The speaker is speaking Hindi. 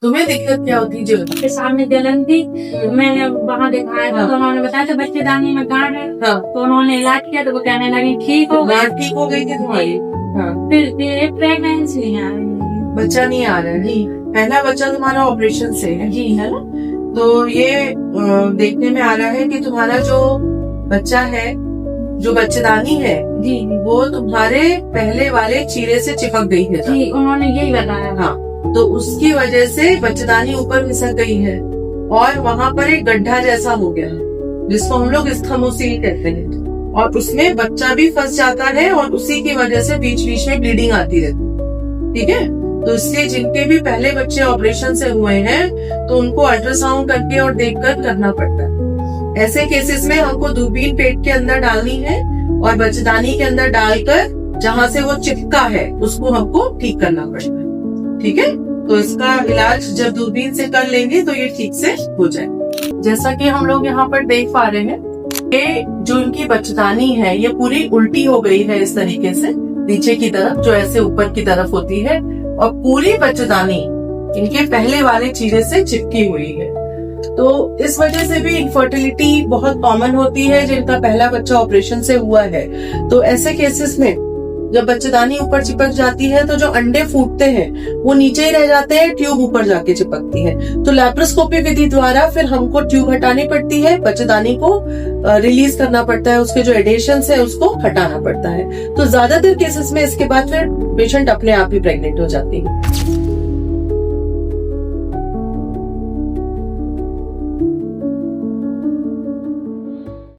तुम्हें दिक्कत क्या होती जो? के सामने जलन थी, मैंने वहाँ दिखाया हाँ। तो उन्होंने बताया था बच्चेदानी में गांठ है। हाँ। तो उन्होंने इलाज किया तो वो कहने लगी ठीक हो गई। गांठ ठीक हो गई थी तुम्हारी? हाँ। फिर प्रेगनेंसी है। बच्चा नहीं आ रहा है जी? पहला बच्चा तुम्हारा ऑपरेशन से है जी है ना? तो ये देखने में आ रहा है कि तुम्हारा जो बच्चा है, जो बच्चेदानी है जी वो तुम्हारे पहले वाले चीरे से चिपक गई है। जी उन्होंने यही बताया। हाँ, तो उसकी वजह से बच्चेदानी ऊपर खिसक गई है और वहां पर एक गड्ढा जैसा हो गया है जिसको हम लोग स्थमोसील कहते हैं, और उसमें बच्चा भी फंस जाता है और उसी की वजह से बीच बीच में ब्लीडिंग आती रहती है। ठीक है, तो इसलिए जिनके भी पहले बच्चे ऑपरेशन से हुए हैं तो उनको अल्ट्रासाउंड करके और देखकर करना पड़ता है। ऐसे केसेस में हमको दूरबीन पेट के अंदर डालनी है और बच्चेदानी के अंदर डालकर जहां से वो चिपका है उसको हमको ठीक करना पड़ता है। ठीक है, तो इसका इलाज जब दूरबीन से कर लेंगे तो ये ठीक से हो जाए। जैसा कि हम लोग यहाँ पर देख पा रहे हैं, ये जो इनकी बच्चेदानी है ये पूरी उल्टी हो गई है इस तरीके से नीचे की तरफ, जो ऐसे ऊपर की तरफ होती है, और पूरी बच्चेदानी इनके पहले वाले चीरे से चिपकी हुई है। तो इस वजह से भी इनफर्टिलिटी बहुत कॉमन होती है जिनका पहला बच्चा ऑपरेशन से हुआ है। तो ऐसे केसेस में जब बच्चेदानी ऊपर चिपक जाती है तो जो अंडे फूटते हैं वो नीचे ही रह जाते हैं, ट्यूब ऊपर जाके चिपकती है। तो लैप्रोस्कोपी विधि द्वारा फिर हमको ट्यूब हटानी पड़ती है, बच्चेदानी को रिलीज करना पड़ता है, उसके जो एडेशंस है उसको हटाना पड़ता है। तो ज्यादातर केसेस में इसके बाद फिर पेशेंट अपने आप ही प्रेग्नेंट हो जाती है।